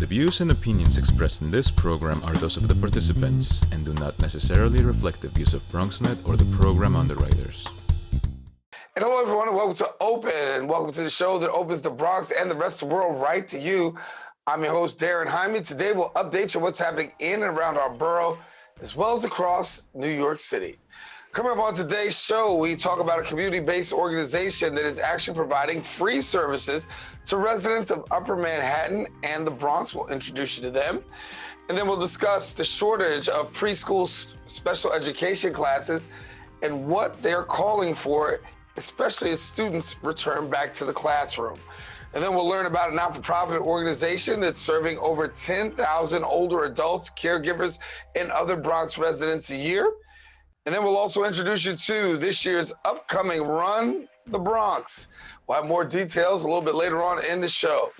views and opinions expressed in this program are those of the participants and do not necessarily reflect the views of BronxNet or the program underwriters. And hello, everyone, and welcome to Open, and welcome to the show that opens the Bronx and the rest of the world right to you. I'm your host, Daren Jaime. Today, we'll update you on what's happening in and around our borough, as well as across New York City. Coming up on today's show, we talk about a community-based organization that is actually providing free services to residents of Upper Manhattan and the Bronx. We'll introduce you to them. And then we'll discuss the shortage of preschool special education classes and what they're calling for, especially as students return back to the classroom. And then we'll learn about a not-for-profit organization that's serving over 10,000 older adults, caregivers, and other Bronx residents a year. And then we'll also introduce you to this year's upcoming Run the Bronx. We'll have more details a little bit later on in the show.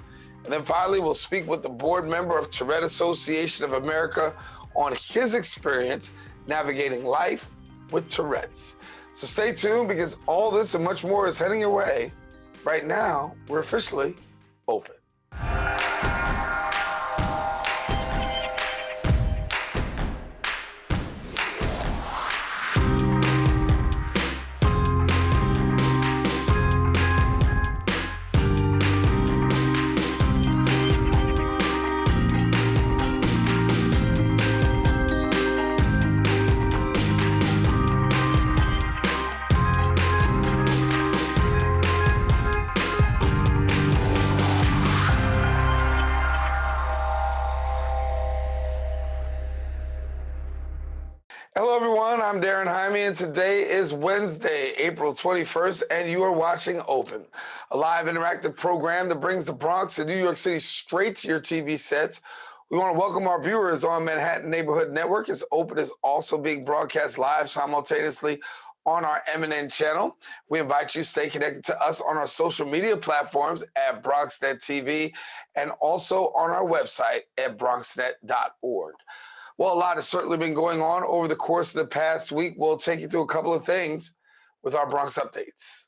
And then finally, we'll speak with the board member of Tourette Association of America on his experience navigating life with Tourette's. So stay tuned, because all this and much more is heading your way. Right now, we're officially open. Hello, everyone. I'm Daren Jaime, and today is Wednesday, April 21st, and you are watching Open, a live interactive program that brings the Bronx and New York City straight to your TV sets. We want to welcome our viewers on Manhattan Neighborhood Network, as Open is also being broadcast live simultaneously on our MNN channel. We invite you to stay connected to us on our social media platforms at BronxNet TV and also on our website at bronxnet.org. Well, a lot has certainly been going on over the course of the past week. We'll take you through a couple of things with our Bronx updates.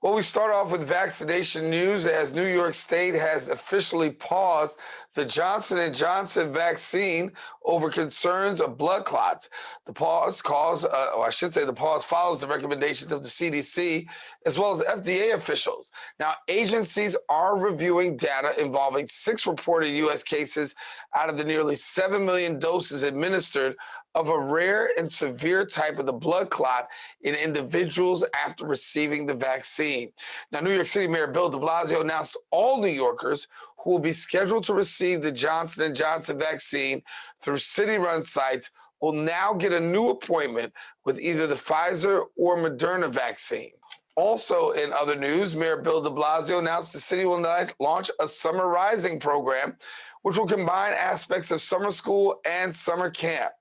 Well, we start off with vaccination news, as New York State has officially paused the Johnson & Johnson vaccine over concerns of blood clots. The pause follows the recommendations of the CDC as well as FDA officials. Now, agencies are reviewing data involving 6 reported U.S. cases out of the nearly 7 million doses administered of a rare and severe type of the blood clot in individuals after receiving the vaccine. Now, New York City Mayor Bill de Blasio announced all New Yorkers who will be scheduled to receive the Johnson & Johnson vaccine through city-run sites will now get a new appointment with either the Pfizer or Moderna vaccine. Also in other news, Mayor Bill de Blasio announced the city will launch a Summer Rising program, which will combine aspects of summer school and summer camp.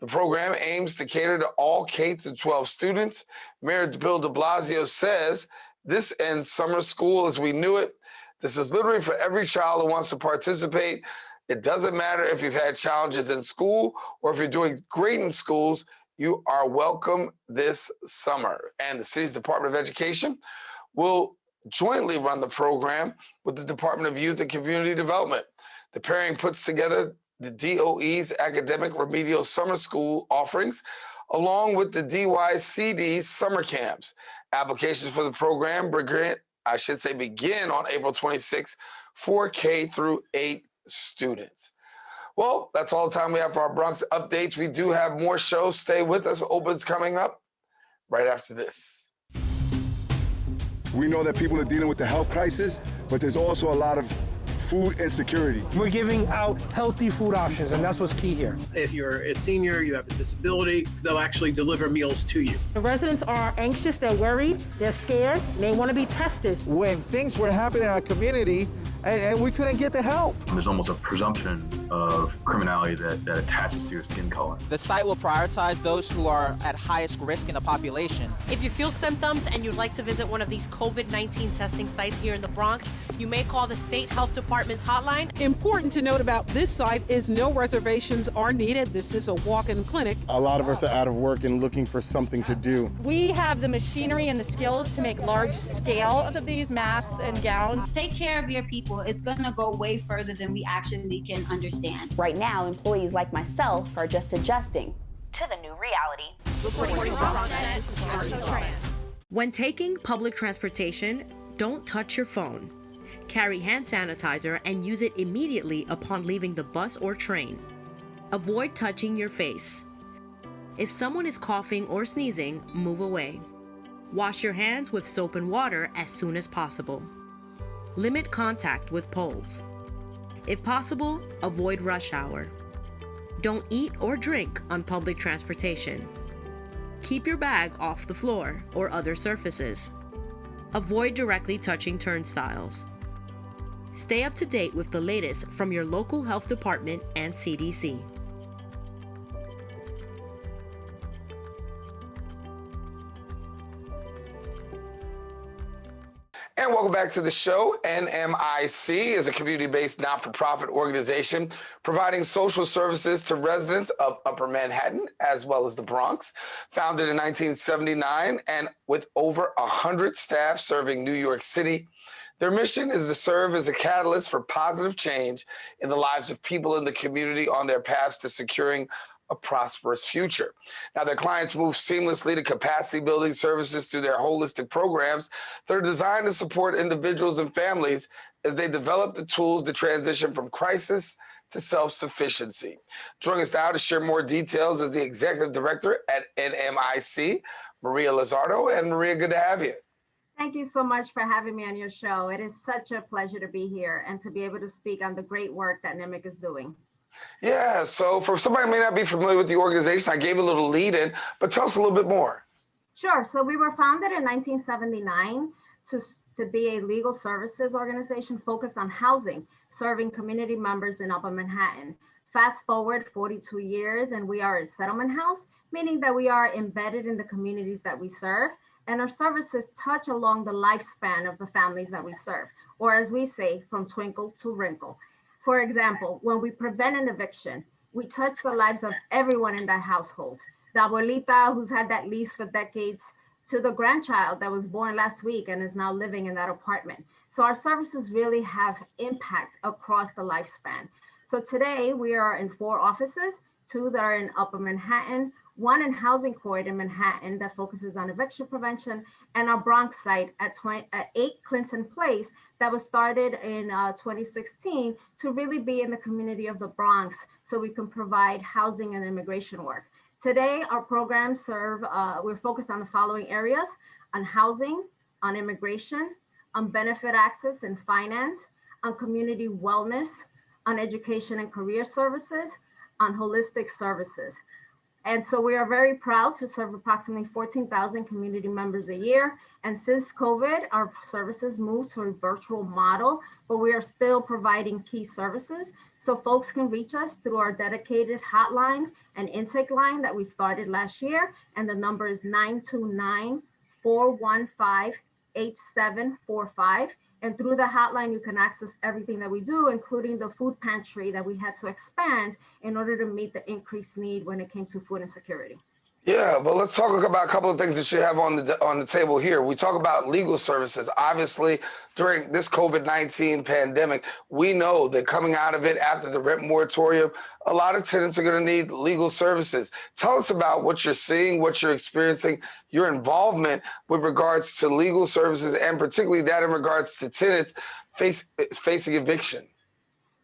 The program aims to cater to all K-12 students. Mayor Bill de Blasio says this ends summer school as we knew it. This is literally for every child who wants to participate. It doesn't matter if you've had challenges in school or if you're doing great in schools, you are welcome this summer. And the city's Department of Education will jointly run the program with the Department of Youth and Community Development. The pairing puts together the DOE's academic remedial summer school offerings, along with the DYCD's summer camps. Applications for the program begin on April 26th for K-8 students. Well, that's all the time we have for our Bronx updates. We do have more shows. Stay with us. Open's coming up right after this. We know that people are dealing with the health crisis, but there's also a lot of food insecurity. We're giving out healthy food options, and that's what's key here. If you're a senior, you have a disability, they'll actually deliver meals to you. The residents are anxious, they're worried, they're scared, and they want to be tested. When things were happening in our community and we couldn't get the help. There's almost a presumption of criminality that attaches to your skin color. The site will prioritize those who are at highest risk in the population. If you feel symptoms and you'd like to visit one of these COVID-19 testing sites here in the Bronx, you may call the State Health Department's hotline. Important to note about this site is no reservations are needed. This is a walk-in clinic. A lot of us are out of work and looking for something to do. We have the machinery and the skills to make large scales of these masks and gowns. Take care of your people. It's going to go way further than we actually can understand. Right now, employees like myself are just adjusting to the new reality. When taking public transportation, don't touch your phone. Carry hand sanitizer and use it immediately upon leaving the bus or train. Avoid touching your face. If someone is coughing or sneezing, move away. Wash your hands with soap and water as soon as possible. Limit contact with poles. If possible, avoid rush hour. Don't eat or drink on public transportation. Keep your bag off the floor or other surfaces. Avoid directly touching turnstiles. Stay up to date with the latest from your local health department and CDC. And welcome back to the show. NMIC is a community-based not-for-profit organization providing social services to residents of Upper Manhattan as well as the Bronx. Founded in 1979 and with over 100 staff serving New York City, their mission is to serve as a catalyst for positive change in the lives of people in the community on their paths to securing a prosperous future. Now, their clients move seamlessly to capacity building services through their holistic programs that are designed to support individuals and families as they develop the tools to transition from crisis to self-sufficiency. Joining us now to share more details is the executive director at NMIC, Maria Lizardo. And Maria, good to have you. Thank you so much for having me on your show. It is such a pleasure to be here and to be able to speak on the great work that NMIC is doing. Yeah, so for somebody who may not be familiar with the organization, I gave a little lead in, but tell us a little bit more. Sure. So we were founded in 1979 to be a legal services organization focused on housing, serving community members in Upper Manhattan. Fast forward 42 years, and we are a settlement house, meaning that we are embedded in the communities that we serve, and our services touch along the lifespan of the families that we serve, or as we say, from twinkle to wrinkle. For example, when we prevent an eviction, we touch the lives of everyone in that household. The abuelita who's had that lease for decades, to the grandchild that was born last week and is now living in that apartment. So our services really have impact across the lifespan. So today we are in 4 offices, 2 that are in Upper Manhattan, 1 in Housing Court in Manhattan that focuses on eviction prevention, and our Bronx site at 8 Clinton Place that was started in 2016 to really be in the community of the Bronx so we can provide housing and immigration work. Today, our programs we're focused on the following areas: on housing, on immigration, on benefit access and finance, on community wellness, on education and career services, on holistic services. And so we are very proud to serve approximately 14,000 community members a year. And since COVID, our services moved to a virtual model, but we are still providing key services. So folks can reach us through our dedicated hotline and intake line that we started last year. And the number is 929-415-8745. And through the hotline, you can access everything that we do, including the food pantry that we had to expand in order to meet the increased need when it came to food insecurity. Yeah, well, let's talk about a couple of things that you have on the table here. We talk about legal services. Obviously, during this COVID-19 pandemic, we know that coming out of it after the rent moratorium, a lot of tenants are going to need legal services. Tell us about what you're seeing, what you're experiencing, your involvement with regards to legal services, and particularly that in regards to tenants facing eviction.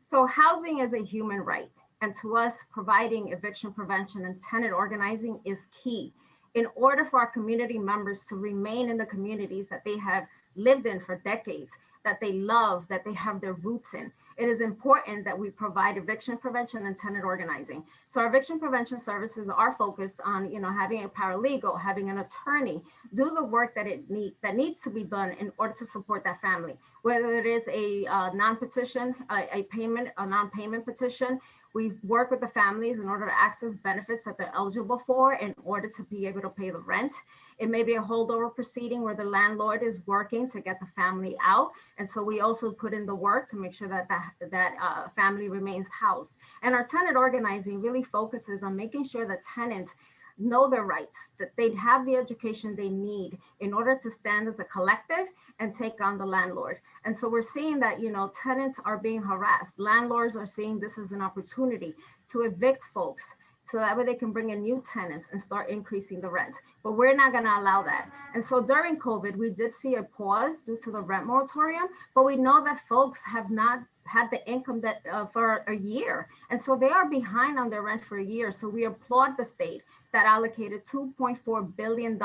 So housing is a human right. And to us, providing eviction prevention and tenant organizing is key. In order for our community members to remain in the communities that they have lived in for decades, that they love, that they have their roots in, it is important that we provide eviction prevention and tenant organizing. So our eviction prevention services are focused on, having a paralegal, having an attorney, do the work that needs to be done in order to support that family. Whether it is a non-payment petition, We work with the families in order to access benefits that they're eligible for in order to be able to pay the rent. It may be a holdover proceeding where the landlord is working to get the family out. And so we also put in the work to make sure that that family remains housed. And our tenant organizing really focuses on making sure that tenants know their rights, that they have the education they need in order to stand as a collective and take on the landlord. And so we're seeing that, tenants are being harassed. Landlords are seeing this as an opportunity to evict folks so that way they can bring in new tenants and start increasing the rents. But we're not gonna allow that. And so during COVID, we did see a pause due to the rent moratorium, but we know that folks have not had the income that for a year. And so they are behind on their rent for a year. So we applaud the state that allocated $2.4 billion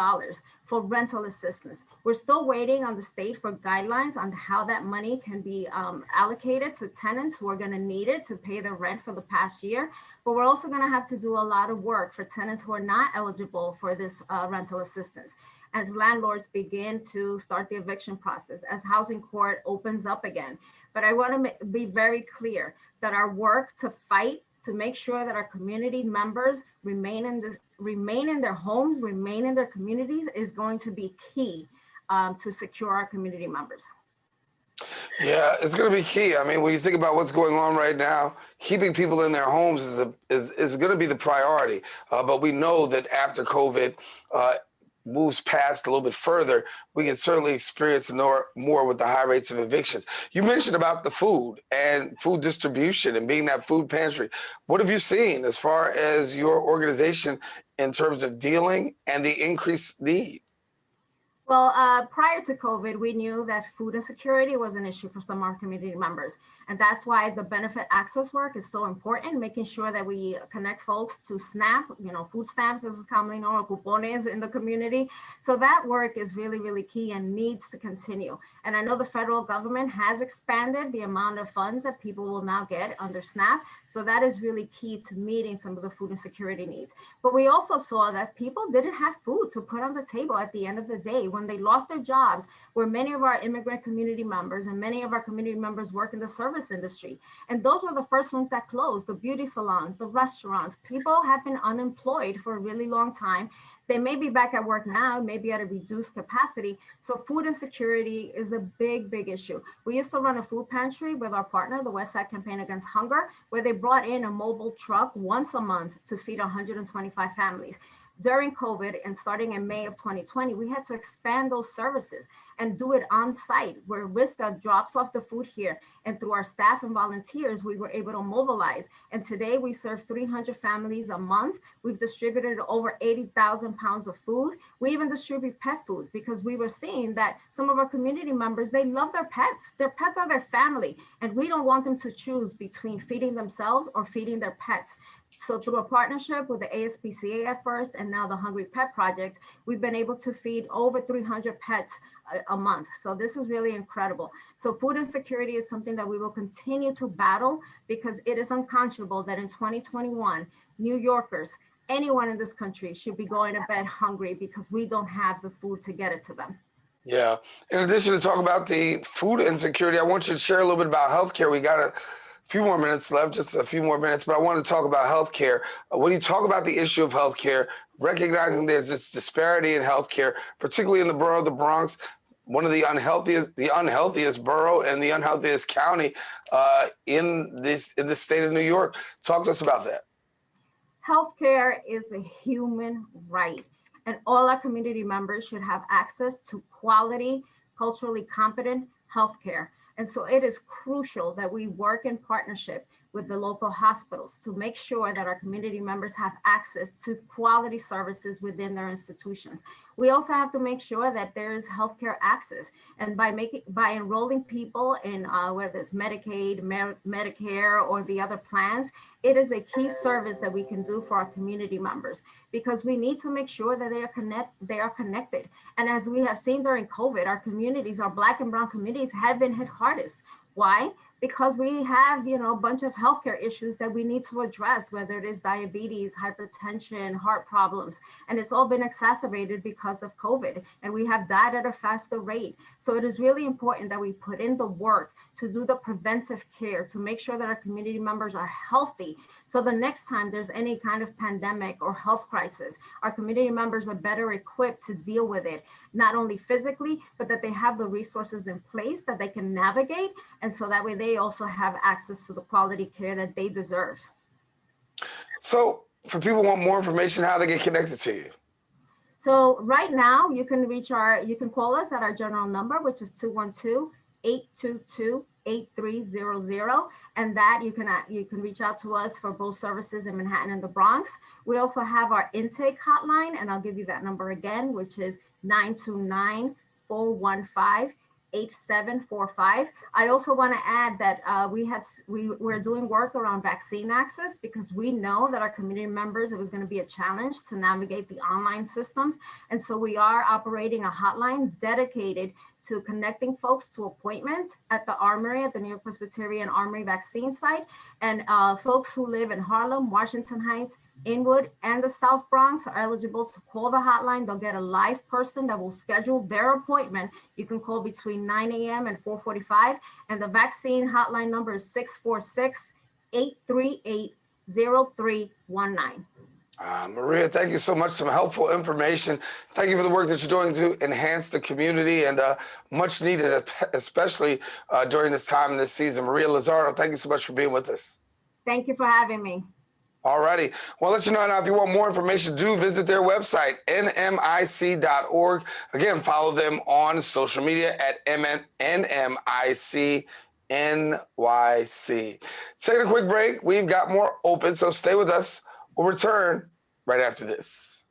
for rental assistance. We're still waiting on the state for guidelines on how that money can be allocated to tenants who are gonna need it to pay their rent for the past year. But we're also gonna have to do a lot of work for tenants who are not eligible for this rental assistance as landlords begin to start the eviction process, as housing court opens up again. But I wanna be very clear that our work to fight to make sure that our community members remain in their homes, remain in their communities is going to be key to secure our community members. Yeah, it's going to be key. I mean, when you think about what's going on right now, keeping people in their homes is going to be the priority. But we know that after COVID moves past a little bit further, we can certainly experience more with the high rates of evictions. You mentioned about the food and food distribution and being that food pantry. What have you seen as far as your organization in terms of dealing and the increased need? Well, prior to COVID, we knew that food insecurity was an issue for some of our community members. And that's why the benefit access work is so important, making sure that we connect folks to SNAP, food stamps, as is commonly known, or cupones in the community. So that work is really, really key and needs to continue. And I know the federal government has expanded the amount of funds that people will now get under SNAP. So that is really key to meeting some of the food insecurity needs. But we also saw that people didn't have food to put on the table at the end of the day when they lost their jobs, where many of our immigrant community members and many of our community members work in the service industry. And those were the first ones that closed, the beauty salons, the restaurants. People have been unemployed for a really long time. They may be back at work now, maybe at a reduced capacity. So food insecurity is a big, big issue. We used to run a food pantry with our partner, the West Side Campaign Against Hunger, where they brought in a mobile truck once a month to feed 125 families. During COVID and starting in May of 2020, we had to expand those services and do it on site where RISCA drops off the food here. And through our staff and volunteers, we were able to mobilize. And today we serve 300 families a month. We've distributed over 80,000 pounds of food. We even distribute pet food because we were seeing that some of our community members, they love their pets. Their pets are their family. And we don't want them to choose between feeding themselves or feeding their pets. So through a partnership with the ASPCA at first and now the Hungry Pet Project, we've been able to feed over 300 pets a month. So this is really incredible. So food insecurity is something that we will continue to battle because it is unconscionable that in 2021, New Yorkers, anyone in this country should be going to bed hungry because we don't have the food to get it to them. Yeah. In addition to talk about the food insecurity, I want you to share a little bit about healthcare. We got a few more minutes left, just a few more minutes, but I want to talk about healthcare. When you talk about the issue of healthcare, recognizing there's this disparity in healthcare, particularly in the borough of the Bronx, one of the unhealthiest borough and the unhealthiest county in the state of New York. Talk to us about that. Healthcare is a human right, and all our community members should have access to quality, culturally competent healthcare. And so it is crucial that we work in partnership with the local hospitals to make sure that our community members have access to quality services within their institutions. We also have to make sure that there is healthcare access, and by enrolling people in whether it's Medicaid, Medicare, or the other plans, it is a key service that we can do for our community members because we need to make sure that they are connected. And as we have seen during COVID, our communities, our Black and Brown communities, have been hit hardest. Why? because we have, a bunch of healthcare issues that we need to address, whether it is diabetes, hypertension, heart problems, and it's all been exacerbated because of COVID, and we have died at a faster rate. So it is really important that we put in the work to do the preventive care, to make sure that our community members are healthy. So the next time there's any kind of pandemic or health crisis, our community members are better equipped to deal with it, not only physically, but that they have the resources in place that they can navigate. And so that way they also have access to the quality care that they deserve. So for people who want more information, how they get connected to you? So right now you can call us at our general number, which is 212-822-8300, and that you can reach out to us for both services in Manhattan and the Bronx. We also have our intake hotline, and I'll give you that number again, which is 929-415-8745. I also want to add that we're doing work around vaccine access, because we know that our community members, it was going to be a challenge to navigate the online systems. And so we are operating a hotline dedicated to connecting folks to appointments at the Armory, at the New York Presbyterian Armory vaccine site. And folks who live in Harlem, Washington Heights, Inwood, and the South Bronx are eligible to call the hotline. They'll get a live person that will schedule their appointment. You can call between 9 a.m. and 4:45. And the vaccine hotline number is 646-838-0319. Maria, thank you so much. Some helpful information. Thank you for the work that you're doing to enhance the community, and much needed, especially during this time in this season. Maria Lizardo, thank you so much for being with us. Thank you for having me. All righty. Well, I'll let you know now, if you want more information, do visit their website, nmic.org. Again, follow them on social media at NMIC NYC. Taking a quick break. We've got more open, so stay with us. We'll return right after this.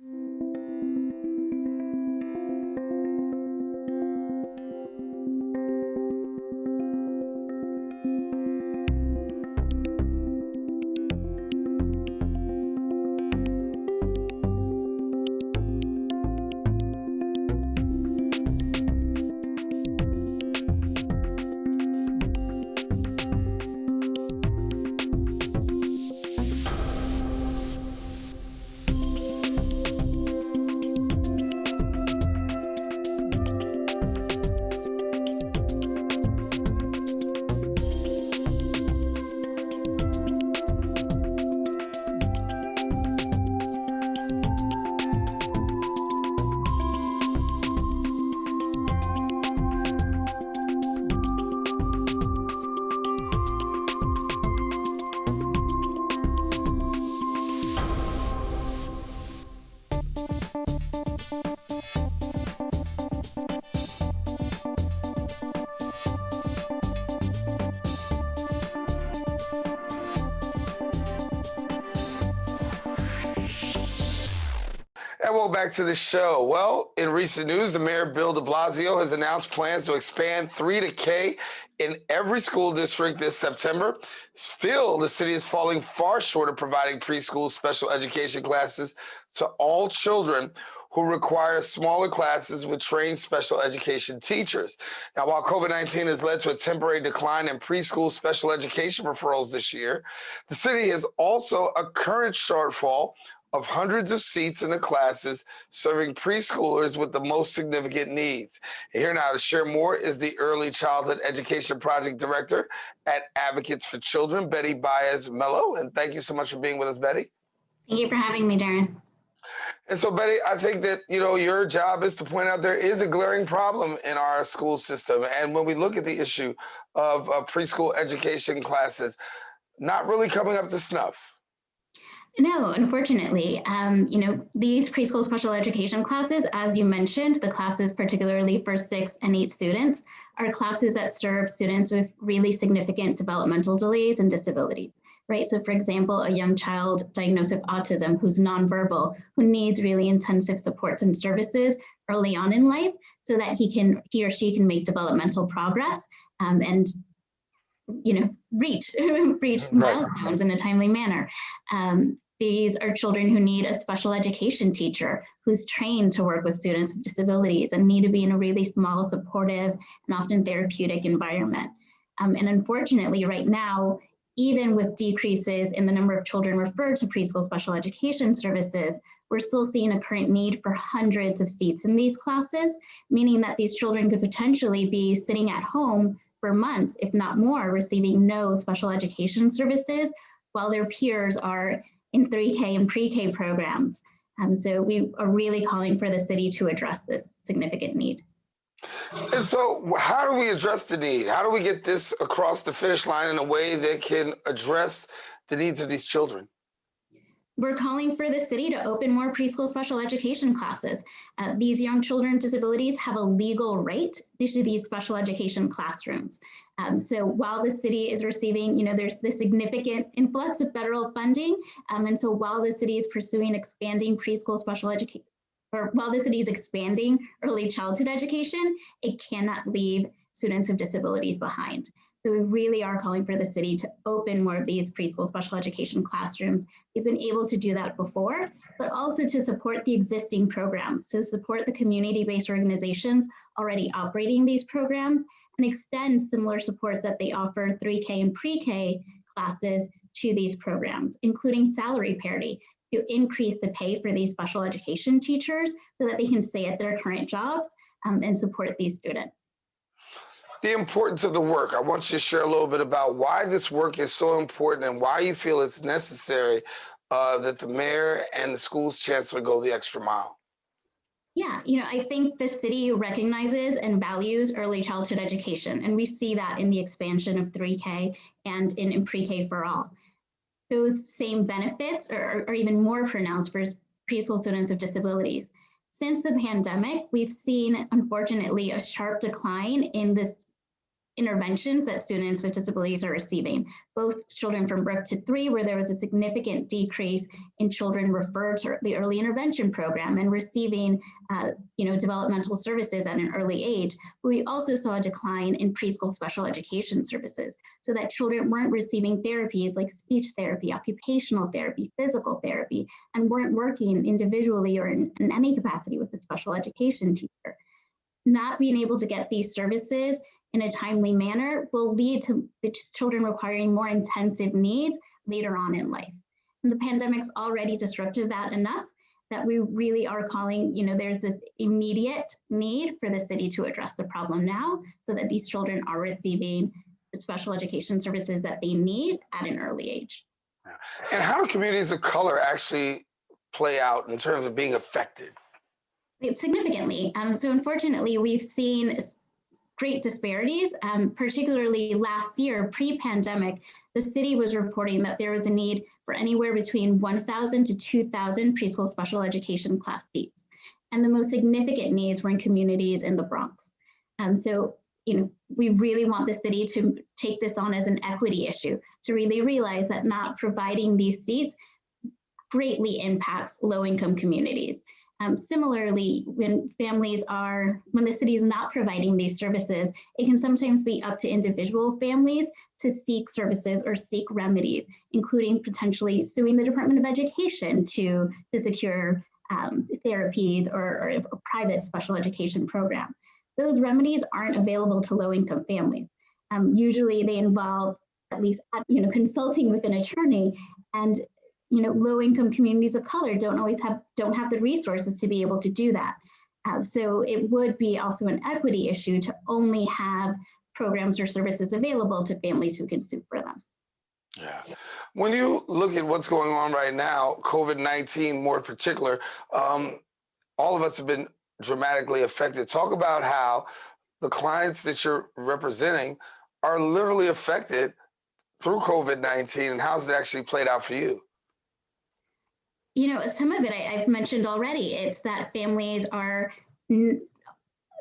And welcome back to the show. Well, in recent news, the mayor, Bill de Blasio, has announced plans to expand 3 to K in every school district this September. Still, the city is falling far short of providing preschool special education classes to all children who require smaller classes with trained special education teachers. Now, while COVID-19 has led to a temporary decline in preschool special education referrals this year, the city has also a current shortfall of hundreds of seats in the classes serving preschoolers with the most significant needs. And here now to share more is the Early Childhood Education Project Director at Advocates for Children, Betty Baez Melo. And thank you so much for being with us, Betty. Thank you for having me, Daren. And so, Betty, I think that, your job is to point out there is a glaring problem in our school system. And when we look at the issue of preschool education classes, not really coming up to snuff. No, unfortunately, these preschool special education classes, as you mentioned, the classes particularly for 6 and 8 students, are classes that serve students with really significant developmental delays and disabilities, right? So for example, a young child diagnosed with autism who's nonverbal, who needs really intensive supports and services early on in life so that he or she can make developmental progress and reach milestones in a timely manner. These are children who need a special education teacher who's trained to work with students with disabilities and need to be in a really small, supportive, and often therapeutic environment. And unfortunately, right now, even with decreases in the number of children referred to preschool special education services, we're still seeing a current need for hundreds of seats in these classes, meaning that these children could potentially be sitting at home for months, if not more, receiving no special education services, while their peers are in 3K and pre-K programs. So we are really calling for the city to address this significant need. And so how do we address the need? How do we get this across the finish line in a way that can address the needs of these children? We're calling for the city to open more preschool special education classes. These young children with disabilities have a legal right to these special education classrooms. So while the city is receiving, there's this significant influx of federal funding, and so while the city is pursuing expanding preschool special education, or while the city is expanding early childhood education, it cannot leave students with disabilities behind. So we really are calling for the city to open more of these preschool special education classrooms. We've been able to do that before, but also to support the existing programs, to support the community-based organizations already operating these programs, and extend similar supports that they offer 3K and pre-K classes to these programs, including salary parity, to increase the pay for these special education teachers so that they can stay at their current jobs and support these students. The importance of the work. I want you to share a little bit about why this work is so important and why you feel it's necessary that the mayor and the school's chancellor go the extra mile. Yeah, I think the city recognizes and values early childhood education, and we see that in the expansion of 3K and in pre-K for all. Those same benefits are even more pronounced for preschool students with disabilities. Since the pandemic, we've seen, unfortunately, a sharp decline in this interventions that students with disabilities are receiving, both children from Brook to 3, where there was a significant decrease in children referred to the early intervention program and receiving developmental services at an early age. But we also saw a decline in preschool special education services, so that children weren't receiving therapies like speech therapy, occupational therapy, physical therapy, and weren't working individually or in any capacity with a special education teacher. Not being able to get these services in a timely manner will lead to the children requiring more intensive needs later on in life. And the pandemic's already disrupted that enough that we really are calling, there's this immediate need for the city to address the problem now so that these children are receiving the special education services that they need at an early age. And how do communities of color actually play out in terms of being affected? Significantly. So unfortunately, we've seen great disparities, particularly last year, pre-pandemic, the city was reporting that there was a need for anywhere between 1,000 to 2,000 preschool special education class seats. And the most significant needs were in communities in the Bronx. So, we really want the city to take this on as an equity issue, to really realize that not providing these seats greatly impacts low-income communities. Similarly, when the city is not providing these services, it can sometimes be up to individual families to seek services or seek remedies, including potentially suing the Department of Education to secure therapies or a private special education program. Those remedies aren't available to low-income families. Usually they involve at least consulting with an attorney, and low-income communities of color don't have the resources to be able to do that. So it would be also an equity issue to only have programs or services available to families who can sue for them. Yeah. When you look at what's going on right now, COVID-19 more in particular, all of us have been dramatically affected. Talk about how the clients that you're representing are literally affected through COVID-19 and how's it actually played out for you? Some of it I've mentioned already. It's that families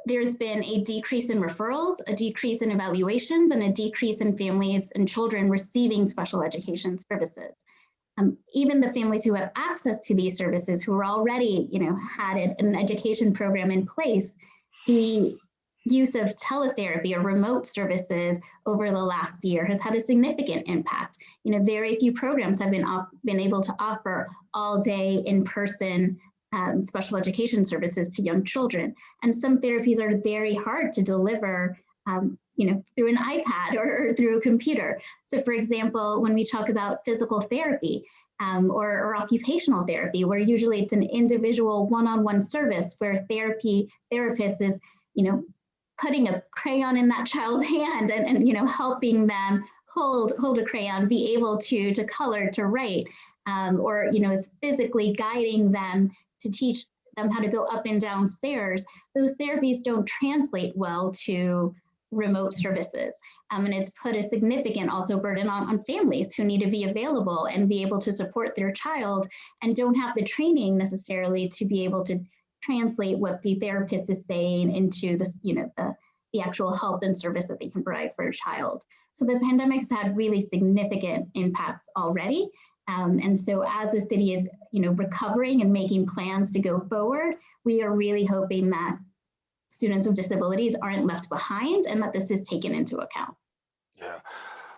there's been a decrease in referrals, a decrease in evaluations, and a decrease in families and children receiving special education services. Even the families who have access to these services, who are already, had an education program in place, the use of teletherapy or remote services over the last year has had a significant impact. Very few programs have been able to offer all day in-person special education services to young children. And some therapies are very hard to deliver through an iPad or through a computer. So for example, when we talk about physical therapy or occupational therapy, where usually it's an individual one-on-one service where therapist is, putting a crayon in that child's hand and helping them hold a crayon, be able to color, to write, or is physically guiding them to teach them how to go up and down stairs. Those therapies don't translate well to remote services. And it's put a significant also burden on families who need to be available and be able to support their child and don't have the training necessarily to be able to translate what the therapist is saying into the actual help and service that they can provide for a child. So the pandemic's had really significant impacts already. And so as the city is, recovering and making plans to go forward, we are really hoping that students with disabilities aren't left behind and that this is taken into account. Yeah.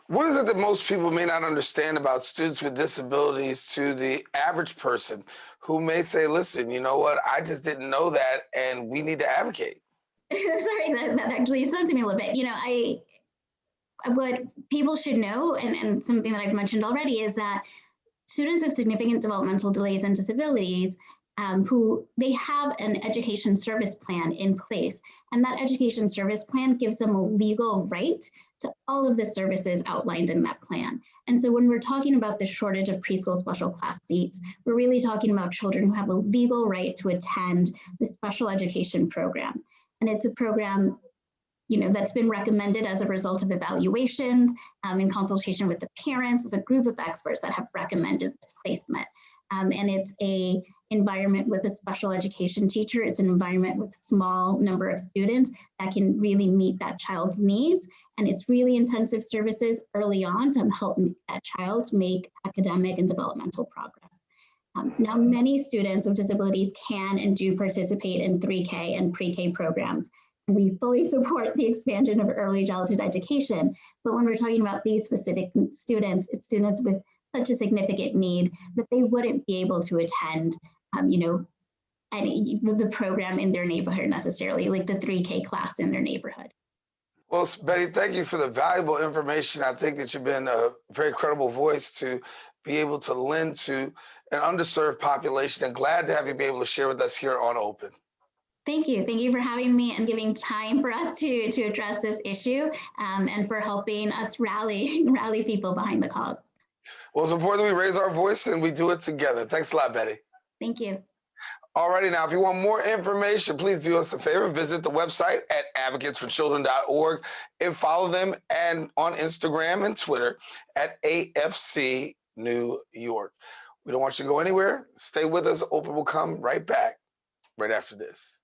What is it that most people may not understand about students with disabilities to the average person who may say, listen, you know what, I just didn't know that and we need to advocate? Sorry, that actually stumped me a little bit. What people should know, and something that I've mentioned already, is that students with significant developmental delays and disabilities who they have an education service plan in place. And that education service plan gives them a legal right to all of the services outlined in that plan. And so when we're talking about the shortage of preschool special class seats, we're really talking about children who have a legal right to attend the special education program. And it's a program that's been recommended as a result of evaluations in consultation with the parents, with a group of experts that have recommended this placement. And it's an environment with a special education teacher. It's an environment with a small number of students that can really meet that child's needs. And it's really intensive services early on to help that child make academic and developmental progress. Now, many students with disabilities can and do participate in 3K and pre-K programs. And we fully support the expansion of early childhood education. But when we're talking about these specific students, it's students with such a significant need that they wouldn't be able to attend, the program in their neighborhood necessarily, like the 3K class in their neighborhood. Well, Betty, thank you for the valuable information. I think that you've been a very credible voice to be able to lend to an underserved population, and glad to have you be able to share with us here on Open. Thank you. Thank you for having me and giving time for us to address this issue and for helping us rally people behind the cause. Well, it's important that we raise our voice and we do it together. Thanks a lot, Betty. Thank you. Alrighty, now, if you want more information, please do us a favor. Visit the website at advocatesforchildren.org and follow them on Instagram and Twitter at AFC New York. We don't want you to go anywhere. Stay with us. Open will come right back right after this.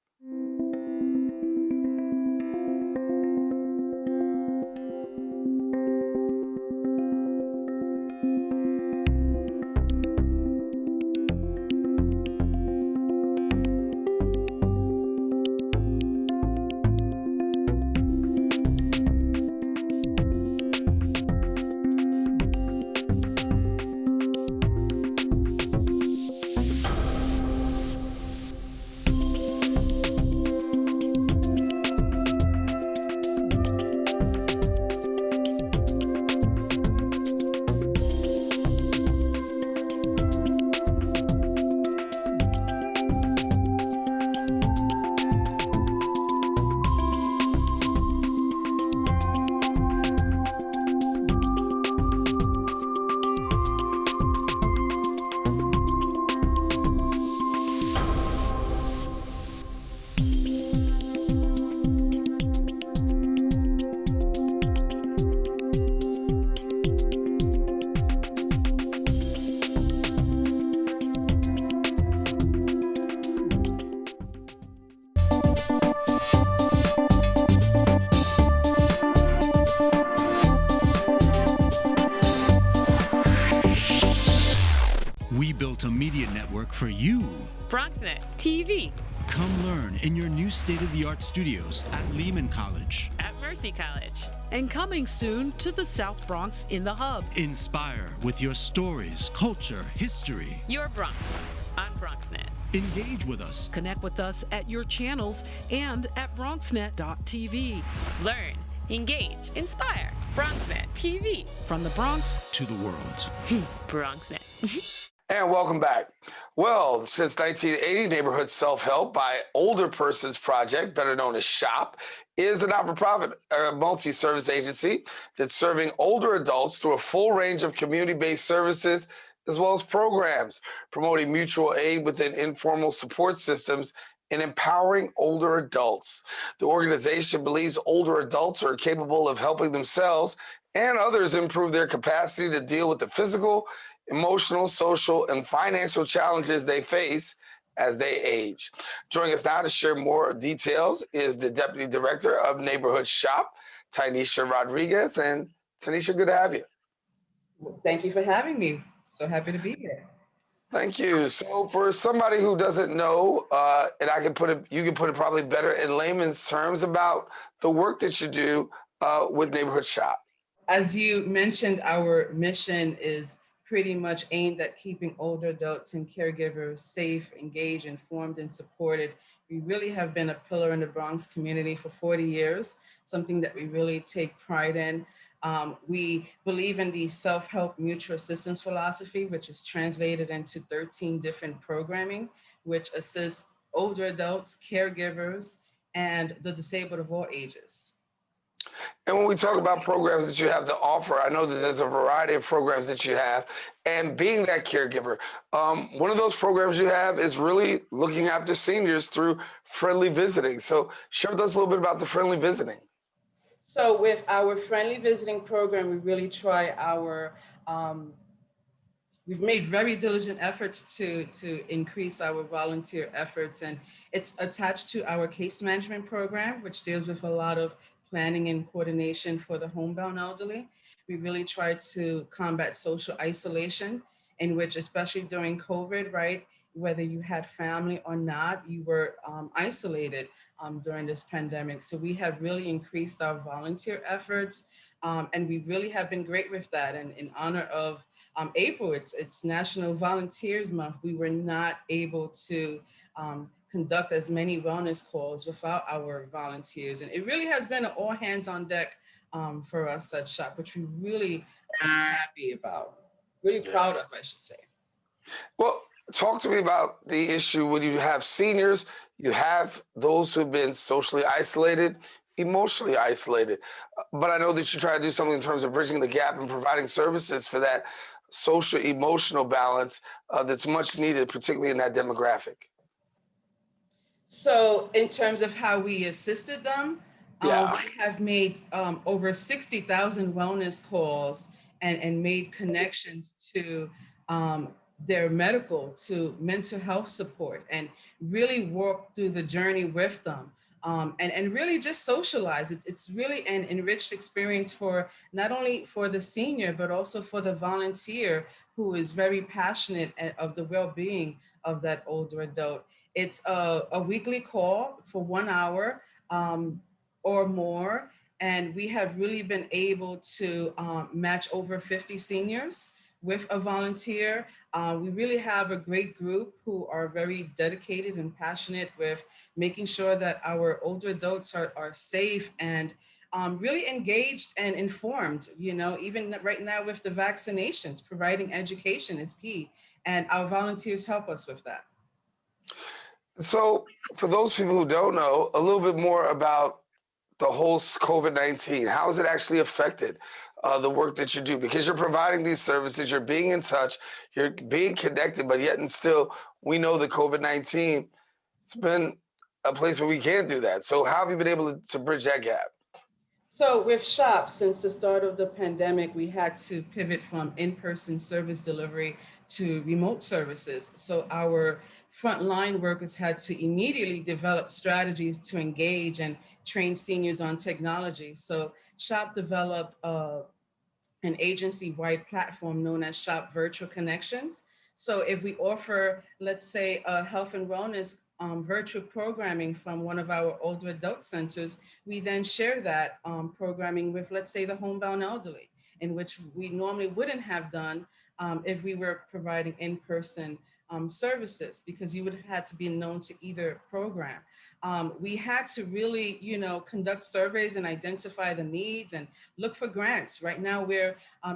A media network for you. BronxNet TV. Come learn in your new state-of-the-art studios at Lehman College. At Mercy College. And coming soon to the South Bronx in the Hub. Inspire with your stories, culture, history. Your Bronx on BronxNet. Engage with us. Connect with us at your channels and at BronxNet.tv. Learn Engage, inspire. BronxNet TV. From the Bronx to the world. BronxNet. And welcome back. Well, since 1980, Neighborhood Self-Help by Older Persons Project, better known as SHOPP, is a not-for-profit multi-service agency that's serving older adults through a full range of community-based services as well as programs, promoting mutual aid within informal support systems and empowering older adults. The organization believes older adults are capable of helping themselves and others improve their capacity to deal with the physical, emotional, social, and financial challenges they face as they age. Joining us now to share more details is the Deputy Director of Neighborhood SHOPP, Tynisha Rodriguez. And Tynisha, good to have you. Thank you for having me. So happy to be here. Thank you. So for somebody who doesn't know, and you can put it probably better in layman's terms about the work that you do with Neighborhood SHOPP. As you mentioned, our mission is pretty much aimed at keeping older adults and caregivers safe, engaged, informed, and supported. We really have been a pillar in the Bronx community for 40 years, something that we really take pride in. We believe in the self-help mutual assistance philosophy, which is translated into 13 different programming, which assists older adults, caregivers, and the disabled of all ages. And when we talk about programs that you have to offer, I know that there's a variety of programs that you have. And being that caregiver, one of those programs you have is really looking after seniors through friendly visiting. So share with us a little bit about the friendly visiting. So with our friendly visiting program, we really try we've made very diligent efforts to increase our volunteer efforts, and it's attached to our case management program, which deals with a lot of planning and coordination for the homebound elderly. We really try to combat social isolation, in which, especially during COVID, right, whether you had family or not, you were isolated during this pandemic. So we have really increased our volunteer efforts, and we really have been great with that. And in honor of April, it's National Volunteers Month, we were not able to conduct as many wellness calls without our volunteers. And it really has been an all hands on deck for us at SHOPP, which we really are happy about, really proud of, I should say. Well, talk to me about the issue when you have seniors, you have those who've been socially isolated, emotionally isolated. But I know that you try to do something in terms of bridging the gap and providing services for that social emotional balance that's much needed, particularly in that demographic. So in terms of how we assisted them, we have made over 60,000 wellness calls and made connections to their medical, to mental health support, and really walk through the journey with them. And really just socialize. It's really an enriched experience for not only for the senior, but also for the volunteer who is very passionate of the well-being of that older adult. It's a weekly call for 1 hour or more. And we have really been able to match over 50 seniors with a volunteer. We really have a great group who are very dedicated and passionate with making sure that our older adults are safe and really engaged and informed. You know, even right now with the vaccinations, providing education is key, and our volunteers help us with that. So for those people who don't know, a little bit more about the whole COVID-19, how has it actually affected the work that you do? Because you're providing these services, you're being in touch, you're being connected, but yet and still, we know that COVID-19, it's been a place where we can't do that. So how have you been able to bridge that gap? So with SHOPP, since the start of the pandemic, we had to pivot from in-person service delivery to remote services. So our frontline workers had to immediately develop strategies to engage and train seniors on technology. So SHOPP developed an agency-wide platform known as SHOPP Virtual Connections. So if we offer, let's say, a health and wellness virtual programming from one of our older adult centers, we then share that programming with, let's say, the homebound elderly, in which we normally wouldn't have done if we were providing in-person services, because you would have had to be known to either program. we had to really, conduct surveys and identify the needs and look for grants. Right now, we're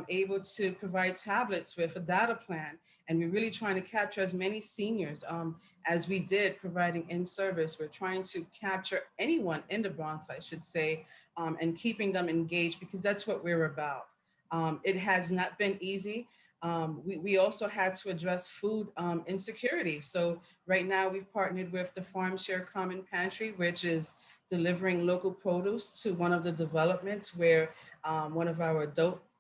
able to provide tablets with a data plan, and we're really trying to capture as many seniors as we did providing in-service. We're trying to capture anyone in the Bronx, I should say, and keeping them engaged, because that's what we're about. It has not been easy. We also had to address food insecurity. So right now we've partnered with the Farm Share Common Pantry, which is delivering local produce to one of the developments where one of our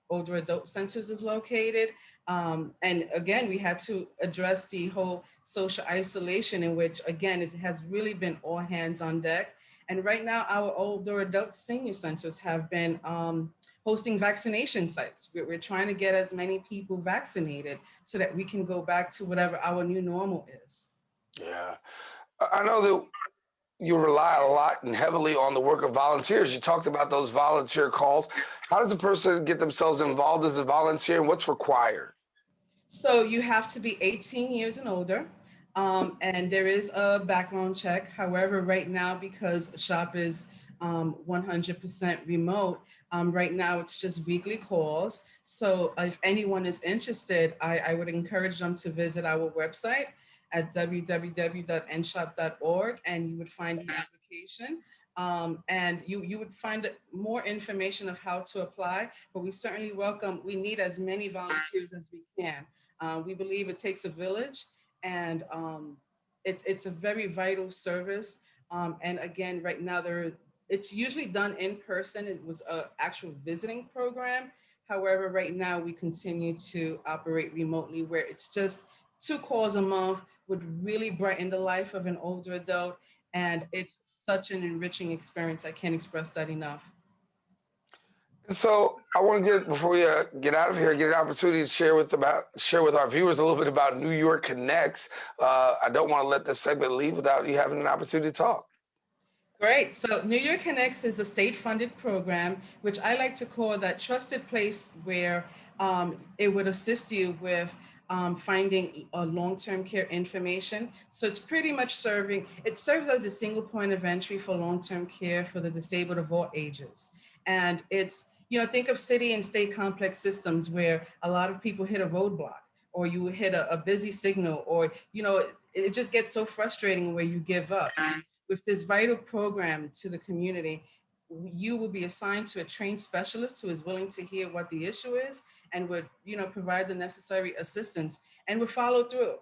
older adult centers is located. And again, we had to address the whole social isolation, in which, again, it has really been all hands on deck. And right now, our older adult senior centers have been hosting vaccination sites. We're trying to get as many people vaccinated so that we can go back to whatever our new normal is. Yeah. I know that you rely a lot and heavily on the work of volunteers. You talked about those volunteer calls. How does a person get themselves involved as a volunteer, and what's required? So you have to be 18 years and older. And there is a background check. However, right now, because SHOPP is 100% remote, right now it's just weekly calls. So if anyone is interested, I would encourage them to visit our website at www.nshop.org, and you would find the application. And you would find more information of how to apply, but we certainly we need as many volunteers as we can. We believe it takes a village, and it's a very vital service. And again, right now, it's usually done in person. It was an actual visiting program. However, right now we continue to operate remotely, where it's just 2 calls a month would really brighten the life of an older adult. And it's such an enriching experience. I can't express that enough. So I want to before we get out of here, get an opportunity to share with our viewers a little bit about New York Connects. I don't want to let this segment leave without you having an opportunity to talk. Great. So New York Connects is a state-funded program, which I like to call that trusted place where it would assist you with finding long-term care information. So it's pretty much it serves as a single point of entry for long-term care for the disabled of all ages. And it's, think of city and state complex systems where a lot of people hit a roadblock, or you hit a busy signal, or, it just gets so frustrating where you give up. And with this vital program to the community, you will be assigned to a trained specialist who is willing to hear what the issue is and would, provide the necessary assistance and would follow through.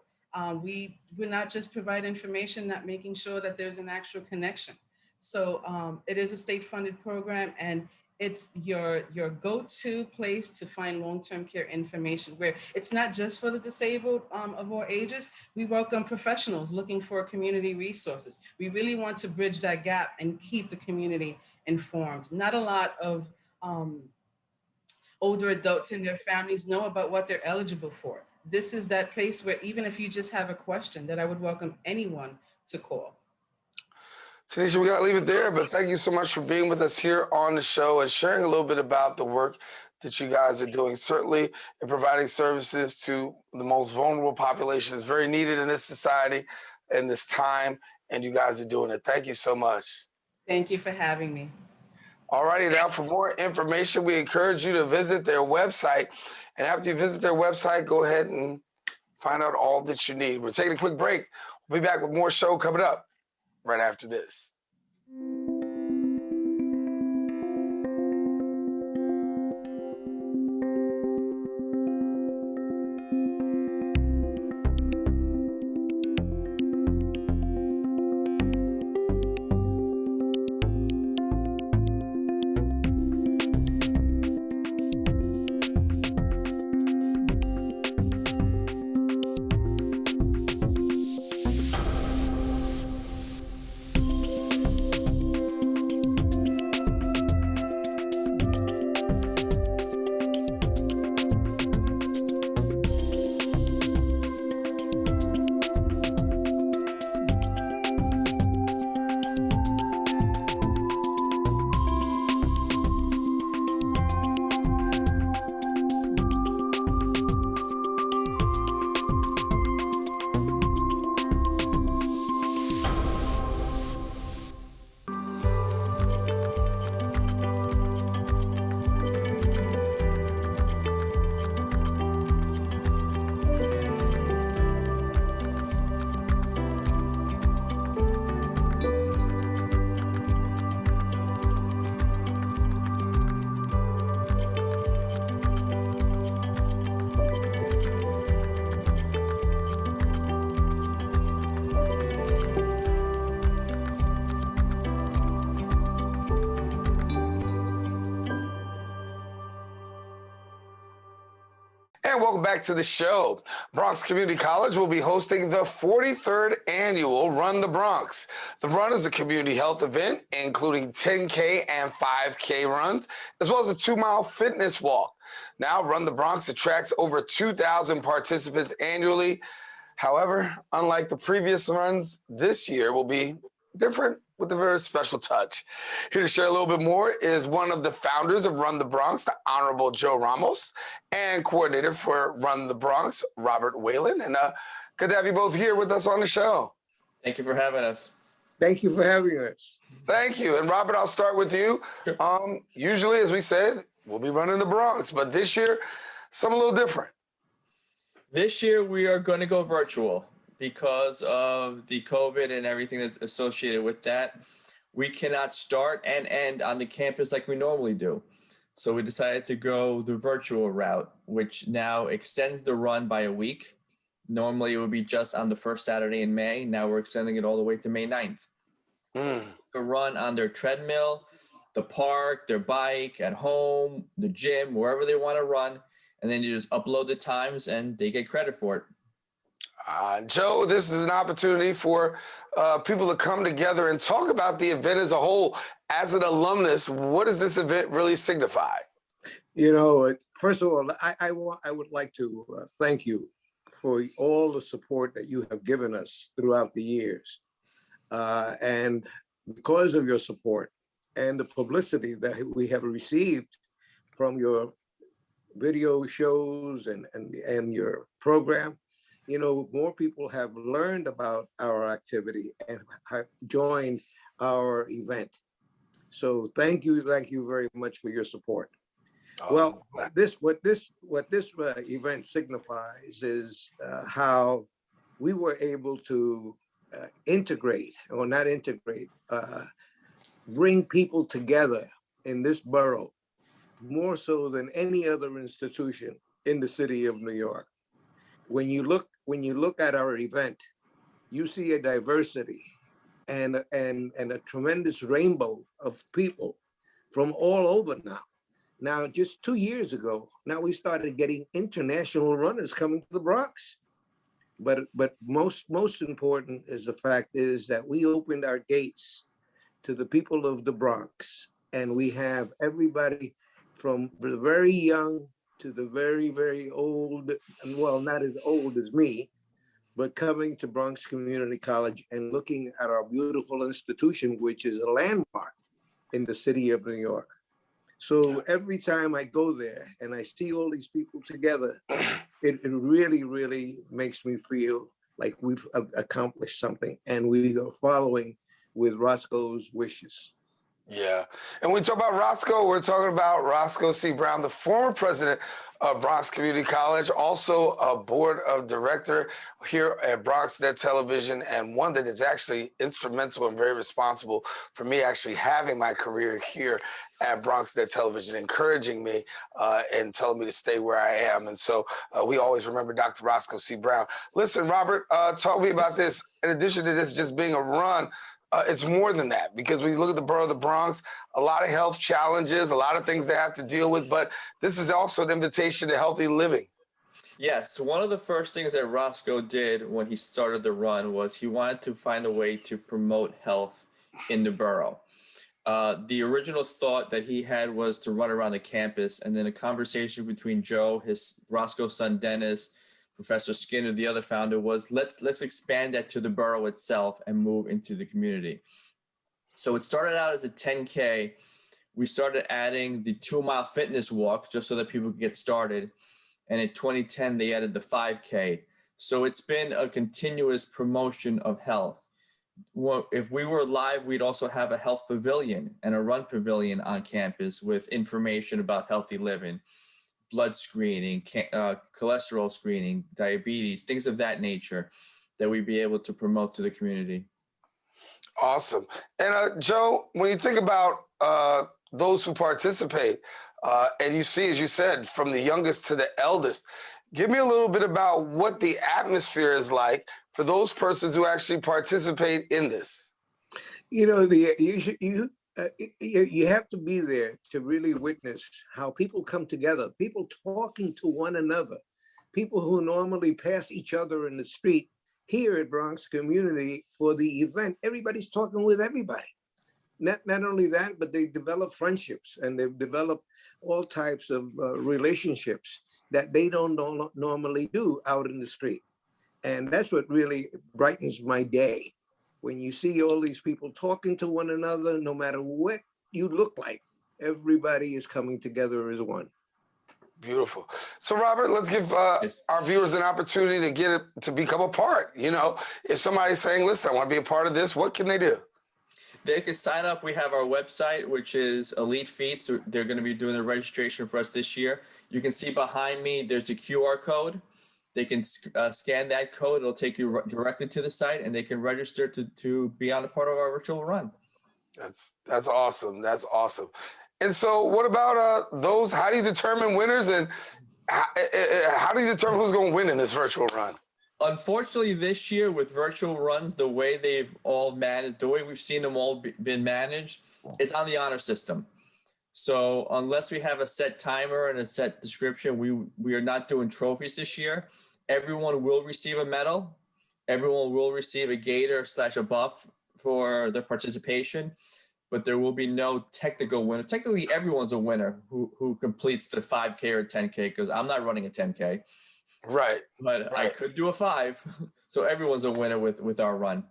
We would not just provide information, not making sure that there's an actual connection. So it is a state-funded program, and it's your go-to place to find long-term care information, where it's not just for the disabled of all ages. We welcome professionals looking for community resources. We really want to bridge that gap and keep the community informed. Not a lot of older adults and their families know about what they're eligible for. This is that place where even if you just have a question, that I would welcome anyone to call. Tynisha, we got to leave it there, but thank you so much for being with us here on the show and sharing a little bit about the work that you guys are doing. Certainly, in providing services to the most vulnerable population is very needed in this society and this time, and you guys are doing it. Thank you so much. Thank you for having me. All righty, now for more information, we encourage you to visit their website. And after you visit their website, go ahead and find out all that you need. We're taking a quick break. We'll be back with more show coming up right after this. And welcome back to the show. Bronx Community College will be hosting the 43rd annual Run the Bronx. The run is a community health event, including 10K and 5K runs, as well as a 2-mile fitness walk. Now, Run the Bronx attracts over 2,000 participants annually. However, unlike the previous runs, this year will be different with a very special touch. Here to share a little bit more is one of the founders of Run the Bronx, the Honorable Joe Ramos, and coordinator for Run the Bronx, Robert Whelan. And good to have you both here with us on the show. Thank you for having us. Thank you for having us. Thank you. And Robert, I'll start with you. Usually, as we said, we'll be running the Bronx, but this year, something a little different. This year, we are going to go virtual. Because of the COVID and everything that's associated with that, we cannot start and end on the campus like we normally do. So we decided to go the virtual route, which now extends the run by a week. Normally it would be just on the first Saturday in May. Now we're extending it all the way to May 9th. To run on their treadmill, the park, their bike, at home, the gym, wherever they want to run. And then you just upload the times and they get credit for it. Joe, this is an opportunity for people to come together and talk about the event as a whole. As an alumnus, what does this event really signify? You know, first of all, I would like to thank you for all the support that you have given us throughout the years. And because of your support and the publicity that we have received from your video shows and your program, you know, more people have learned about our activity and have joined our event. So thank you very much for your support. Well, what this event signifies is how we were able to bring people together in this borough more so than any other institution in the city of New York. When you look at our event, you see a diversity and a tremendous rainbow of people from all over now. Now, just 2 years ago, now we started getting international runners coming to the Bronx. But most important is the fact is that we opened our gates to the people of the Bronx, and we have everybody from the very young to the very, very old, and well, not as old as me, but coming to Bronx Community College and looking at our beautiful institution, which is a landmark in the city of New York. So every time I go there and I see all these people together, it really, really makes me feel like we've accomplished something and we are following with Roscoe's wishes. Yeah. And when we talk about Roscoe, we're talking about Roscoe C. Brown, the former president of Bronx Community College, also a board of director here at Bronx Net Television, and one that is actually instrumental and very responsible for me actually having my career here at Bronx Net Television, encouraging me and telling me to stay where I am. And so we always remember Dr. Roscoe C. Brown. Listen, Robert, talk to me about this. In addition to this just being a run, it's more than that, because when you look at the borough of the Bronx, a lot of health challenges, a lot of things they have to deal with, but this is also an invitation to healthy living. Yes, one of the first things that Roscoe did when he started the run was he wanted to find a way to promote health in the borough. The original thought that he had was to run around the campus, and then a conversation between Joe, Roscoe's son Dennis, Professor Skinner, the other founder, was let's expand that to the borough itself and move into the community. So it started out as a 10K. We started adding the 2-mile fitness walk just so that people could get started. And in 2010, they added the 5K. So it's been a continuous promotion of health. Well, if we were live, we'd also have a health pavilion and a run pavilion on campus with information about healthy living, blood screening, cholesterol screening, diabetes, things of that nature that we'd be able to promote to the community. Awesome. And Joe, when you think about those who participate, and you see, as you said, from the youngest to the eldest, give me a little bit about what the atmosphere is like for those persons who actually participate in this. You know, you have to be there to really witness how people come together, people talking to one another. People who normally pass each other in the street here at Bronx Community for the event, everybody's talking with everybody. Not only that, but they develop friendships and they've developed all types of relationships that they don't normally do out in the street. And that's what really brightens my day. When you see all these people talking to one another, no matter what you look like, everybody is coming together as one. Beautiful. So, Robert, let's give our viewers an opportunity to get it to become a part. You know, if somebody's saying, listen, I want to be a part of this, what can they do? They can sign up. We have our website, which is Elite Feet. So they're going to be doing the registration for us this year. You can see behind me, there's a QR code. They can scan that code. It'll take you directly to the site, and they can register to be on a part of our virtual run. That's awesome. That's awesome. And so what about those? How do you determine winners, and how do you determine who's going to win in this virtual run? Unfortunately, this year with virtual runs, the way they've all managed, the way we've seen them all been managed, it's on the honor system. So unless we have a set timer and a set description, we are not doing trophies this year. Everyone will receive a medal. Everyone will receive a gator / a buff for their participation, but there will be no technical winner. Technically, everyone's a winner who completes the 5K or 10K, because I'm not running a 10K. Right. But I could do a 5. So everyone's a winner with our run.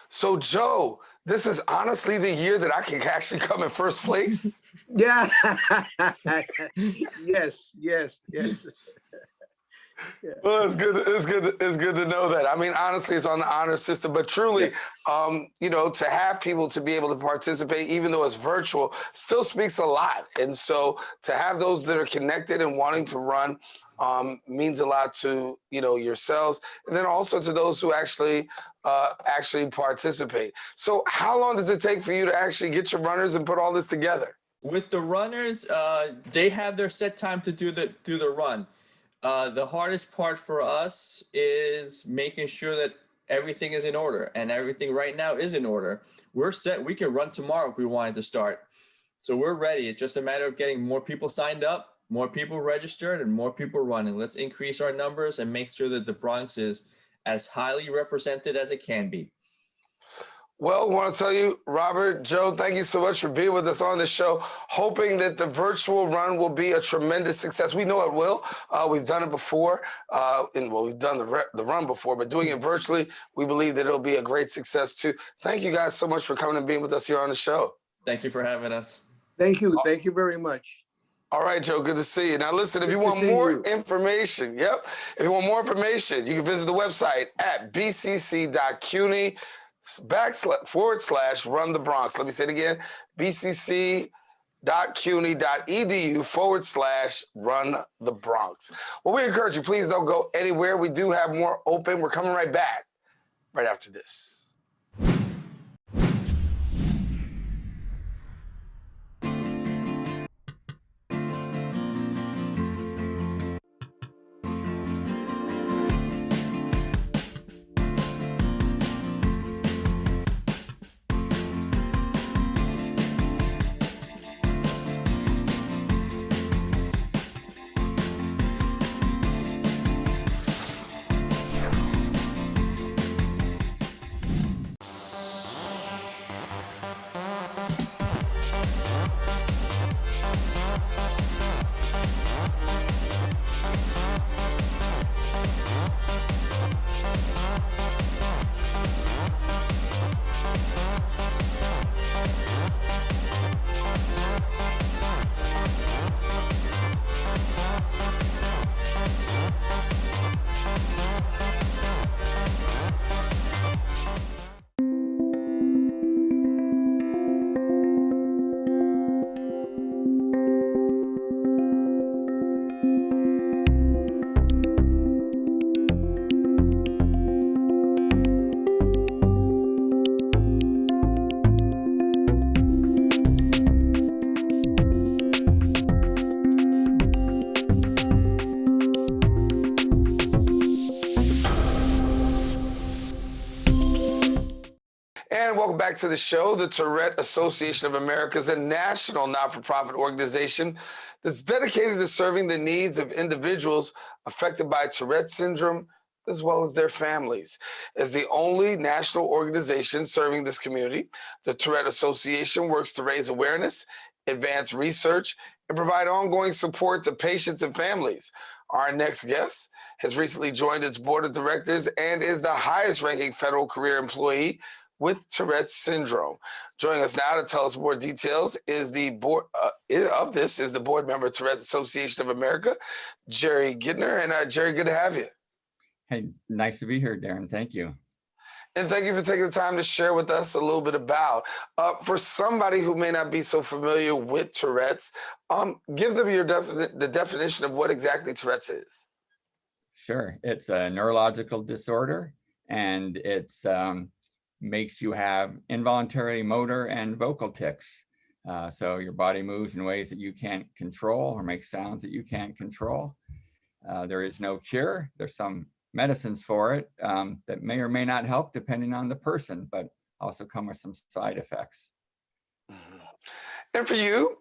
So, Joe, this is honestly the year that I can actually come in first place? Yeah. Yes. Yeah. Well, it's good to know that. I mean, honestly, it's on the honor system, but truly, you know, to have people to be able to participate, even though it's virtual, still speaks a lot. And so to have those that are connected and wanting to run means a lot to, you know, yourselves, and then also to those who actually participate. So how long does it take for you to actually get your runners and put all this together? With the runners, they have their set time to do the run. The hardest part for us is making sure that everything is in order, and everything right now is in order. We're set. We can run tomorrow if we wanted to start. So we're ready. It's just a matter of getting more people signed up, more people registered, and more people running. Let's increase our numbers and make sure that the Bronx is as highly represented as it can be. Well, I want to tell you, Robert, Joe, thank you so much for being with us on the show, hoping that the virtual run will be a tremendous success. We know it will. We've done it before, we've done the run before, but doing it virtually, we believe that it'll be a great success too. Thank you guys so much for coming and being with us here on the show. Thank you for having us. Thank you. Thank you very much. All right, Joe, good to see you. Now, listen, if you want more information, if you want more information, you can visit the website at bcc.cuny/run the Bronx. Let me say it again, bcc.cuny.edu/run the Bronx. Well, we encourage you, please don't go anywhere. We do have more open. We're coming right back right after this. welcome back to the show. The Tourette Association of America is a national not-for-profit organization that's dedicated to serving the needs of individuals affected by Tourette syndrome, as well as their families. As the only national organization serving this community, the Tourette Association works to raise awareness, advance research, and provide ongoing support to patients and families. Our next guest has recently joined its board of directors and is the highest-ranking federal career employee with Tourette syndrome. Joining us now to tell us more details is the board is the board member of Tourette Association of America, Jerry Gidner. And Jerry, good to have you. Hey, nice to be here, Daren. Thank you. And thank you for taking the time to share with us a little bit about, for somebody who may not be so familiar with Tourette's, give them the definition of what exactly Tourette's is. Sure. It's a neurological disorder, and it's makes you have involuntary motor and vocal tics. So your body moves in ways that you can't control or makes sounds that you can't control. There is no cure. There's some medicines for it that may or may not help depending on the person, but also come with some side effects. And for you,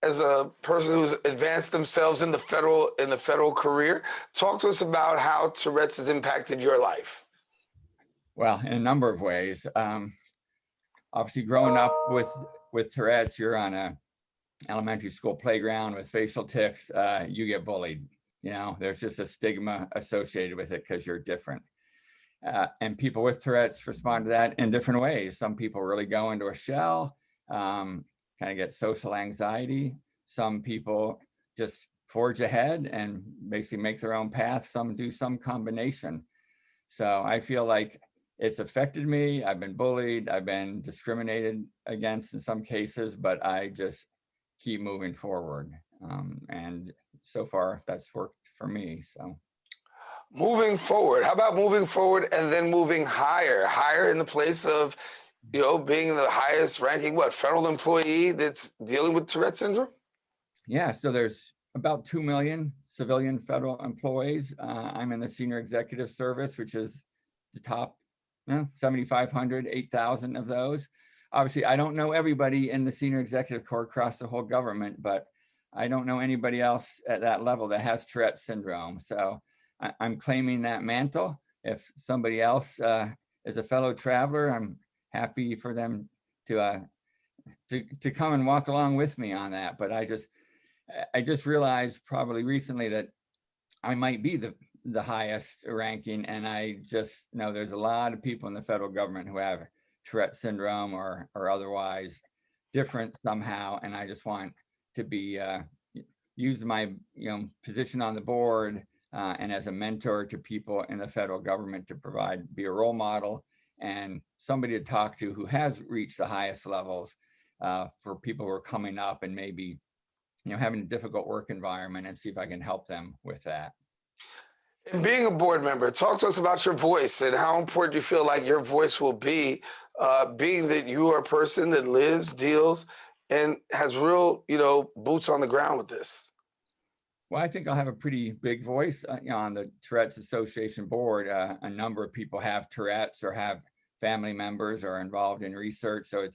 as a person who's advanced themselves in the federal career, talk to us about how Tourette's has impacted your life. Well, in a number of ways. Obviously, growing up with Tourette's, you're on a elementary school playground with facial tics, you get bullied. You know, there's just a stigma associated with it because you're different. And people with Tourette's respond to that in different ways. Some people really go into a shell, kind of get social anxiety. Some people just forge ahead and basically make their own path. Some do some combination. So I feel like it's affected me. I've been bullied. I've been discriminated against in some cases, but I just keep moving forward. And so far that's worked for me. So moving forward, how about moving forward and then moving higher in the place of, you know, being the highest ranking, federal employee that's dealing with Tourette syndrome? Yeah, so there's about 2 million civilian federal employees. I'm in the senior executive service, which is the top 7,500, 8,000 of those. Obviously, I don't know everybody in the senior executive corps across the whole government, but I don't know anybody else at that level that has Tourette syndrome. So I'm claiming that mantle. If somebody else is a fellow traveler, I'm happy for them to come and walk along with me on that. But I just realized probably recently that I might be the highest ranking, and I just know there's a lot of people in the federal government who have Tourette syndrome or otherwise different somehow, and I just want to be use my position on the board and as a mentor to people in the federal government to be a role model and somebody to talk to who has reached the highest levels for people who are coming up and maybe having a difficult work environment, and see if I can help them with that. And being a board member, talk to us about your voice and how important you feel like your voice will be, being that you are a person that lives, deals, and has real, boots on the ground with this. Well, I think I'll have a pretty big voice on the Tourette's Association board. A number of people have Tourette's or have family members or are involved in research, so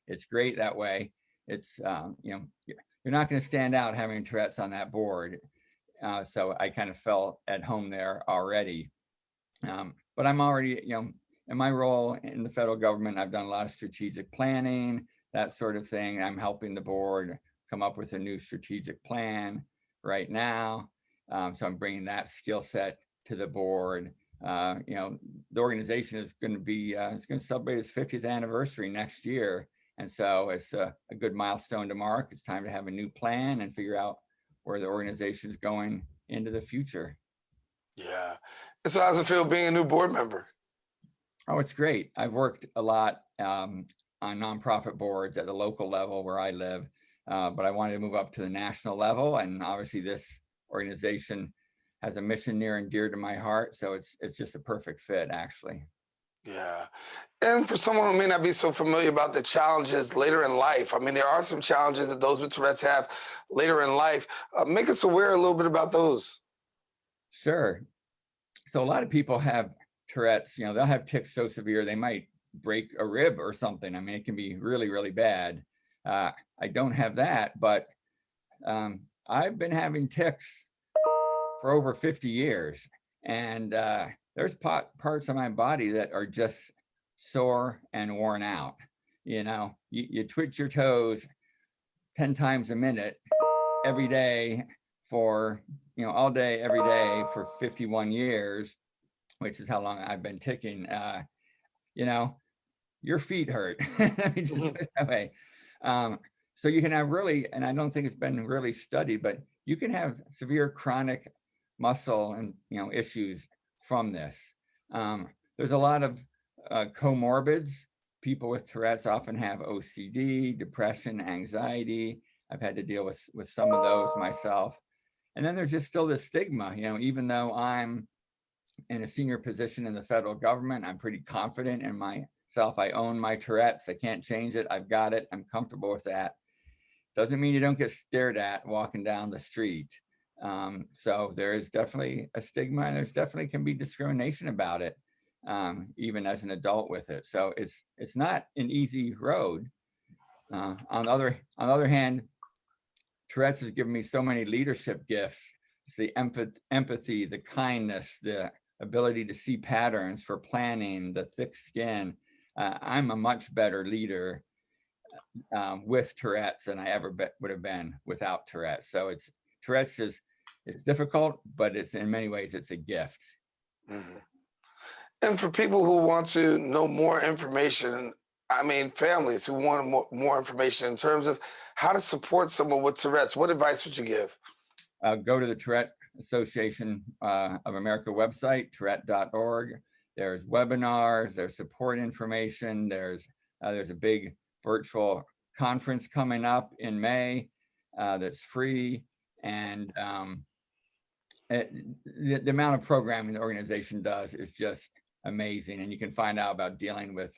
it's great that way. It's you're not going to stand out having Tourette's on that board. So I kind of felt at home there already. But I'm already, in my role in the federal government, I've done a lot of strategic planning, that sort of thing. I'm helping the board come up with a new strategic plan right now. So I'm bringing that skill set to the board. The organization is going to be, it's going to celebrate its 50th anniversary next year. And so it's a good milestone to mark. It's time to have a new plan and figure out where the organization is going into the future. Yeah. And so how's it feel being a new board member? Oh, it's great. I've worked a lot on nonprofit boards at the local level where I live, but I wanted to move up to the national level. And obviously this organization has a mission near and dear to my heart. So it's just a perfect fit, actually. Yeah. And for someone who may not be so familiar about the challenges later in life, I mean, there are some challenges that those with Tourette's have later in life. Make us aware a little bit about those. Sure. So a lot of people have Tourette's, they'll have tics so severe, they might break a rib or something. I mean, it can be really, really bad. I don't have that, but I've been having tics for over 50 years. And there's parts of my body that are just sore and worn out. You know, you twitch your toes 10 times a minute every day for, you know, all day, every day for 51 years, which is how long I've been ticking. You know, your feet hurt. Let me just put it that way. So you can have really, and I don't think it's been really studied, but you can have severe chronic muscle and, you know, issues from this. There's a lot of comorbids. People with Tourette's often have OCD, depression, anxiety. I've had to deal with some of those myself. And then there's just still this stigma, you know, even though I'm in a senior position in the federal government, I'm pretty confident in myself. I own my Tourette's. I can't change it. I've got it. I'm comfortable with that. Doesn't mean you don't get stared at walking down the street. So there is definitely a stigma, and there's definitely can be discrimination about it, even as an adult with it. So it's not an easy road. On the other hand, Tourette's has given me so many leadership gifts. It's the empathy, the kindness, the ability to see patterns for planning, the thick skin. I'm a much better leader with Tourette's than I ever would have been without Tourette's. So Tourette's is, it's difficult, but it's in many ways, it's a gift. Mm-hmm. And for people who want to know more information, I mean, families who want more information in terms of how to support someone with Tourette's, what advice would you give? Go to the Tourette Association of America website, tourette.org. There's webinars, there's support information, there's a big virtual conference coming up in May that's free. And the amount of programming the organization does is just amazing. And you can find out about dealing with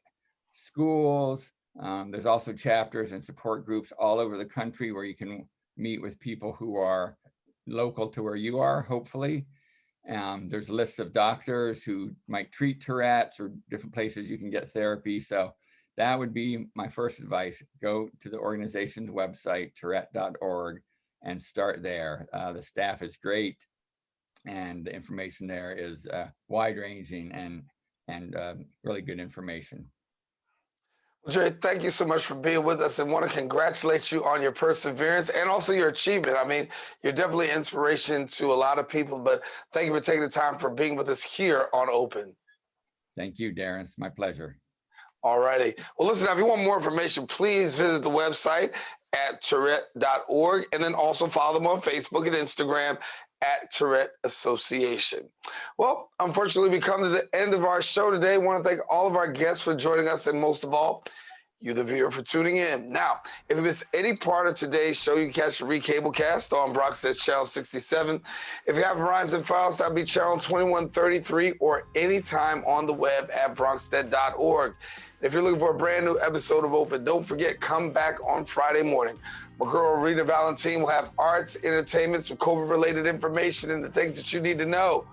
schools. There's also chapters and support groups all over the country where you can meet with people who are local to where you are, hopefully. There's lists of doctors who might treat Tourette's or different places you can get therapy. So that would be my first advice. Go to the organization's website, tourette.org, and start there. The staff is great, and the information there is wide-ranging and really good information. Dre, thank you so much for being with us, and want to congratulate you on your perseverance and also your achievement. I mean, you're definitely an inspiration to a lot of people, but thank you for taking the time for being with us here on Open. Thank you, Daren. It's my pleasure. All righty. Well, listen, if you want more information, please visit the website at tourette.org, and then also follow them on Facebook and Instagram at Tourette Association. Well, unfortunately, we come to the end of our show today. I want to thank all of our guests for joining us, and most of all, you, the viewer, for tuning in. Now, if you missed any part of today's show, you can catch the recablecast on Bronx Channel 67. If you have Verizon Files, that'll be Channel 2133, or anytime on the web at bronxnet.org. If you're looking for a brand new episode of Open, don't forget, come back on Friday morning. My girl, Rita Valentine, will have arts, entertainment, some COVID-related information, and the things that you need to know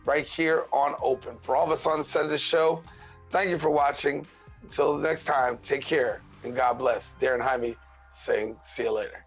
right here on Open. For all of us on the set of the show, thank you for watching. Until the next time, take care and God bless. Daren, Jaime saying, see you later.